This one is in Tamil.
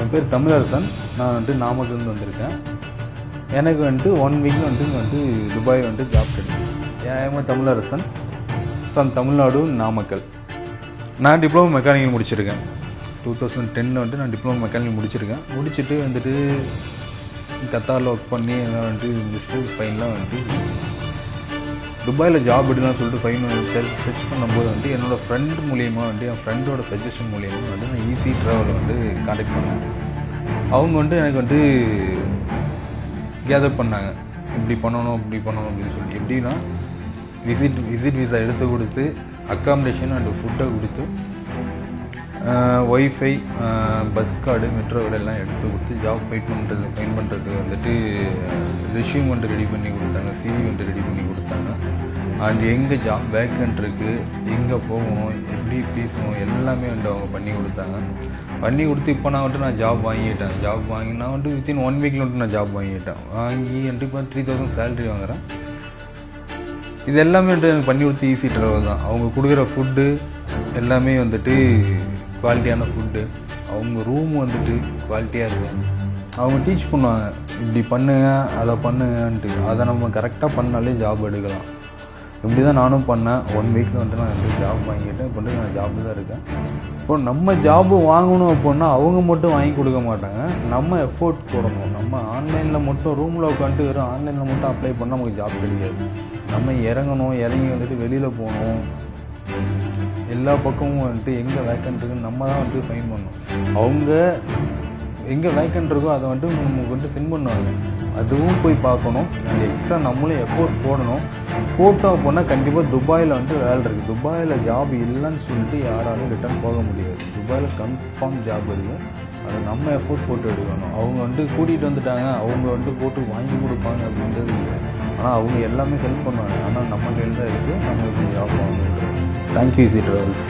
என் பேர் தமிழரசன். நான் வந்துட்டு நாமக்கல்லேருந்து வந்திருக்கேன். எனக்கு வந்துட்டு 1 வீக்கில் வந்துட்டு இங்கே வந்துட்டு துபாய் வந்துட்டு ஜாப் கிடைக்கும். ஏன் தமிழரசன் ஃப்ரம் தமிழ்நாடு, நாமக்கல். நான் டிப்ளமோ மெக்கானிக்கல் முடிச்சிருக்கேன். 2010 வந்துட்டு நான் டிப்ளமோ மெக்கானிக்கல் முடிச்சுட்டு வந்துட்டு கத்தாரில் ஒர்க் பண்ணி எல்லாம் வந்துட்டு முடிச்சுட்டு ஃபைனலாக வந்துட்டு துபாயில் ஜாப் எடுக்கலாம் சொல்லிட்டு சர்ச் பண்ணும்போது வந்துட்டு என்னோடய ஃப்ரெண்ட் மூலியமாக வந்துட்டு என் ஃப்ரெண்டோட சஜஷன் மூலியமாக வந்துட்டு நான் ஈஸி ட்ராவல் வந்து கான்டாக்ட் பண்ணேன். அவங்க வந்துட்டு எனக்கு வந்துட்டு கேதர் பண்ணாங்க, இப்படி பண்ணணும் அப்படி பண்ணணும் அப்படின்னு சொல்லி. எப்படின்னா விசிட் விசா எடுத்து கொடுத்து, அக்காமடேஷன் அண்ட் ஃபுட்டை கொடுத்து, wifi, bus card, metro card எல்லாம் எடுத்து கொடுத்து, ஜாப் ஃபைன் பண்ணுறதுக்கு வந்துட்டு ரெஷ்யூம் வந்துட்டு ரெடி பண்ணி கொடுத்தாங்க, சிவி வந்துட்டு ரெடி பண்ணி கொடுத்தாங்க. அண்ட் எங்கே ஜாப் வேக்கன்ட் இருக்குது, எங்கே போகணும், எப்படி பேசணும் எல்லாமே வந்துட்டு அவங்க பண்ணி கொடுத்தாங்க. பண்ணி கொடுத்து இப்போ நான் வந்துட்டு நான் ஜாப் வாங்கிட்டேன். ஜாப் வாங்கி நான் வந்துட்டு வித்தின் 1 வீக்கில் வந்துட்டு நான் ஜாப் வாங்கிட்டேன். வாங்கி வந்துட்டு இப்போ 3000 சேலரி வாங்குகிறேன். இது எல்லாமே வந்துட்டு எனக்கு பண்ணி கொடுத்து ஈஸி ட்ராவல் தான். அவங்க கொடுக்குற ஃபுட்டு எல்லாமே வந்துட்டு குவாலிட்டியான ஃபுட்டு, அவங்க ரூம் வந்துட்டு குவாலிட்டியாக இருக்கும். அவங்க டீச் பண்ணுவாங்க, இப்படி பண்ணுங்க அதை பண்ணுங்கன்ட்டு. அதை நம்ம கரெக்டாக பண்ணாலே ஜாப் எடுக்கலாம். இப்படி தான் நானும் பண்ணேன். 1 வீக்கில் வந்துட்டு நான் வந்து ஜாப் வாங்கிட்டேன். இப்போ நான் ஜாப்பு தான் இருக்கேன். இப்போ நம்ம ஜாப்பு வாங்கணும் அப்படின்னா அவங்க மட்டும் வாங்கி கொடுக்க மாட்டாங்க, நம்ம எஃபோர்ட் போடணும். நம்ம ஆன்லைனில் மட்டும் ரூமில் உட்காந்துட்டு வெறும் ஆன்லைனில் மட்டும் அப்ளை பண்ணால் நமக்கு ஜாப் கிடைக்காது. நம்ம இறங்கி வந்துட்டு வெளியில் போகணும். எல்லா பக்கமும் வந்துட்டு எங்கே வேக்கன்ட் இருக்குன்னு நம்ம தான் வந்துட்டு ஃபைன் பண்ணணும். அவங்க எங்கே வேக்கன்ட் இருக்கோ அதை வந்துட்டு நமக்கு வந்துட்டு சென்ட் பண்ணுவாங்க, அதுவும் போய் பார்க்கணும். அண்ட் எக்ஸ்ட்ரா நம்மளும் எஃபோர்ட் போடணும். போட்டோம் அப்படின்னா கண்டிப்பாக துபாயில் வந்துட்டு வேலை இருக்குது. துபாயில் ஜாப் இல்லைன்னு சொல்லிட்டு யாராலும் ரிட்டர்ன் போக முடியாது. துபாயில் கன்ஃபார்ம் ஜாப் இருக்குது. அதை நம்ம எஃபோர்ட் போட்டு எடுக்கணும். அவங்க வந்துட்டு கூட்டிகிட்டு வந்துட்டாங்க, அவங்க வந்துட்டு போட்டு வாங்கி கொடுப்பாங்க அப்படின்றது இல்லை. ஆனால் அவங்க எல்லாமே ஹெல்ப் பண்ணுவாங்க. ஆனால் நம்ம கையில் தான் இருக்குது, நம்ம இப்படி ஜாப் வாங்கணும். Thank you easy travels.